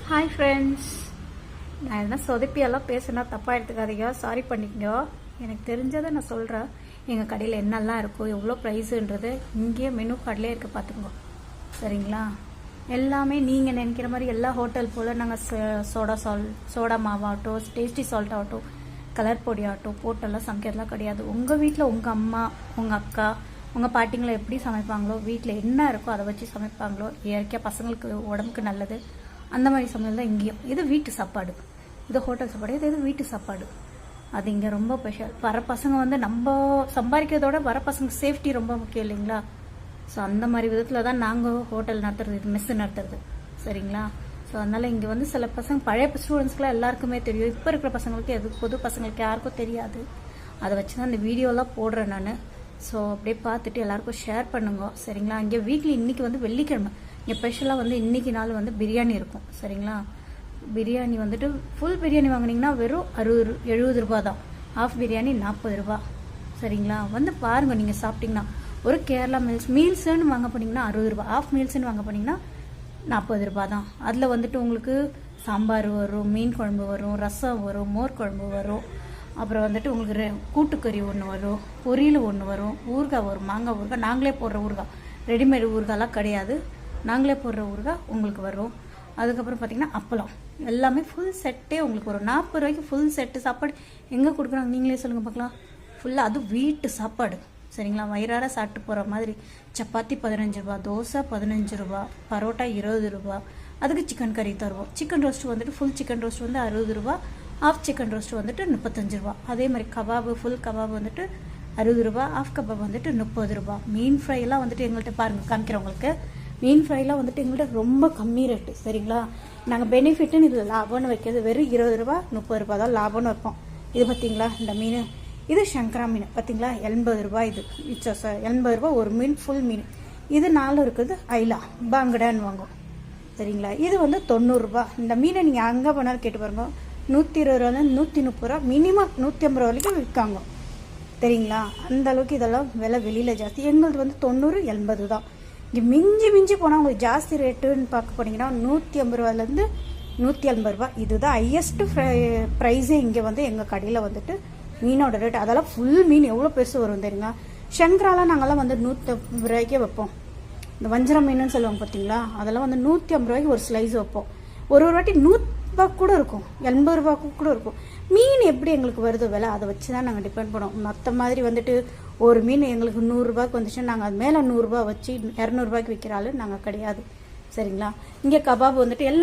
Hi friends, நான் என்ன சொதப்பியெல்லாம் பேசுனா தப்பாக எடுத்துக்காதீங்க, சாரி பண்ணிக்கங்க. எனக்கு தெரிஞ்சதை நான் சொல்கிறேன். எங்கள் கடையில் என்னெல்லாம் இருக்கும், எவ்வளோ ப்ரைஸுன்றது இங்கேயே மெனு கார்டிலே இருக்குது, பார்த்துக்கோங்க. சரிங்களா? எல்லாமே நீங்கள் நினைக்கிற மாதிரி எல்லா ஹோட்டல் போல் நாங்கள் சோடா மாவாகட்டும், டேஸ்டி சால்ட் ஆகட்டும், கலர் பொடி ஆகட்டும் போட்டெல்லாம் சமைக்கிறதுலாம் கிடையாது. உங்கள் வீட்டில் உங்கள் அம்மா, உங்கள் அக்கா, உங்கள் பாட்டிங்களை எப்படி சமைப்பாங்களோ, வீட்டில் என்ன இருக்கோ அதை வச்சு சமைப்பாங்களோ, இயற்கையாக பசங்களுக்கு உடம்புக்கு நல்லது, அந்த மாதிரி சமையல் தான் இங்கேயும். இது வீட்டு சாப்பாடு, இது ஹோட்டல் சாப்பாடு, இது வீட்டு சாப்பாடு. அது இங்கே ரொம்ப ஸ்பெஷல். வர பசங்க நம்ம சம்பாதிக்கிறதோட வர பசங்க சேஃப்டி ரொம்ப முக்கியம் இல்லைங்களா? ஸோ அந்த மாதிரி விதத்தில் தான் நாங்கள் ஹோட்டல் நடத்துறது, இது மெஸ் நடத்துறது. சரிங்களா? ஸோ அதனால் இங்கே சில பசங்க பழைய ஸ்டூடெண்ட்ஸ்க்குலாம் எல்லாருக்குமே தெரியும். இப்போ இருக்கிற பசங்களுக்கு புது பசங்களுக்கு யாருக்கும் தெரியாது. அதை வச்சு தான் இந்த வீடியோலாம் போடுறேன் நான். ஸோ அப்படியே பார்த்துட்டு எல்லாருக்கும் ஷேர் பண்ணுங்க. சரிங்களா? இங்கே வீக்லி இன்றைக்கி வெள்ளிக்கிழமை இங்கே ஸ்பெஷலாக இன்றைக்கி நாள் பிரியாணி இருக்கும். சரிங்களா? பிரியாணி ஃபுல் பிரியாணி வாங்கினீங்கன்னா வெறும் 70 ரூபா தான். ஹாஃப் பிரியாணி 40 ரூபா. சரிங்களா? பாருங்கள், நீங்கள் சாப்பிட்டீங்கன்னா ஒரு கேரளா மீல்ஸ்ன்னு வாங்க போனீங்கன்னா 60 ரூபா, ஹாஃப் மீல்ஸ்ன்னு வாங்க போனீங்கன்னா 40 ரூபா தான். அதில் உங்களுக்கு சாம்பார் வரும், மீன் குழம்பு வரும், ரசம் வரும், மோர் குழம்பு வரும், அப்புறம் உங்களுக்கு கூட்டுக்கறி ஒன்று வரும், பொரியல் ஒன்று வரும், ஊறுகாய் வரும், மாங்காய் ஊறுகாய், நாங்களே போடுற ஊறுகாய், ரெடிமேடு ஊறுகாய்லாம் கிடையாது, நாங்களே போடுற ஊறுகாய் உங்களுக்கு வரும். அதுக்கப்புறம் பார்த்திங்கன்னா அப்பளம், எல்லாமே ஃபுல் செட்டே உங்களுக்கு வரும். 40 ரூபாய்க்கு ஃபுல் செட்டு சாப்பாடு எங்கே கொடுக்குறாங்க நீங்களே சொல்லுங்கள் பார்க்கலாம். ஃபுல்லாக அது வீட்டு சாப்பாடு. சரிங்களா? வயிறார சாப்பிட்டு போகிற மாதிரி. சப்பாத்தி 15 ரூபா, தோசை 15 ரூபா, பரோட்டா 20 ரூபா, அதுக்கு சிக்கன் கறி தருவோம். Chicken roast full chicken roast 60 ரூபா, ஹாஃப் சிக்கன் ரோஸ்ட் 35 ரூபா. அதே மாதிரி கபாபு, ஃபுல் கபாப் 60 ரூபா, ஹாஃப் கபாப் 30 ரூபா. மீன் ஃப்ரைலாம் எங்கள்கிட்ட பாருங்கள், காமிக்கிறவங்களுக்கு மீன் ஃப்ரைலாம் எங்கள்கிட்ட ரொம்ப கம்மி ரேட்டு. சரிங்களா? நாங்கள் பெனிஃபிட்டுன்னு இதில் லாபம்னு வைக்கிறது வெறும் 20 ரூபா 30 ரூபா தான் லாபம்னு வைப்போம். இது பார்த்தீங்களா, இந்த மீன், இது சங்கரா மீன் பார்த்தீங்களா, 80 ரூபா. இது 80 ரூபா ஒரு மீன், ஃபுல் மீன். இது 4 இருக்குது ஐலா, பாங்கடான்னு வாங்கும். சரிங்களா? இது 90 ரூபா. இந்த மீனை நீங்கள் அங்கே போனாலும் கேட்டு பாருங்க, 120 ரூபாலேருந்து 130 ரூபா, மினிமம் 150 ரூபா வரைக்கும் விற்காங்க. சரிங்களா? அந்த அளவுக்கு இதெல்லாம் விலை வெளியில் ஜாஸ்தி. எங்களுக்கு 90 80 தான். இங்கே மிஞ்சி போனால் உங்களுக்கு ஜாஸ்தி ரேட்டுன்னு பார்க்க போனீங்கன்னா 150 ரூபாலேருந்து 180 ரூபா. இதுதான் ஹையஸ்ட்டு ப்ரைஸே இங்கே எங்கள் கடையில் மீனோட ரேட். அதெல்லாம் ஃபுல் மீன் எவ்வளோ பெருசு வரும் தெரியுங்க. சங்கராலாம் நாங்கள்லாம் 150 ரூபாய்க்கே வைப்போம். இந்த வஞ்சரம் மீனுன்னு சொல்லுவாங்க பார்த்தீங்களா, அதெல்லாம் 150 ரூபாய்க்கு ஒரு ஸ்லைஸ் வைப்போம். ஒரு வாட்டி 100 ரூபா கூட இருக்கும், 80 ரூபாய்க்கு கூட இருக்கும். மீன் எப்படி எங்களுக்கு வருதோ விலை, அதை வச்சு தான் நாங்கள் டிபெண்ட் பண்ணுவோம். மற்ற மாதிரி ஒரு மீன் எங்களுக்கு 100 ரூபாய்க்கு வந்துச்சுன்னா நாங்கள் அது மேலே 100 ரூபா வச்சு 200 ரூபாய்க்கு விற்கிற ஆள் நாங்கள் கிடையாது. சரிங்களா? இங்கே கபாப் எல்லாம்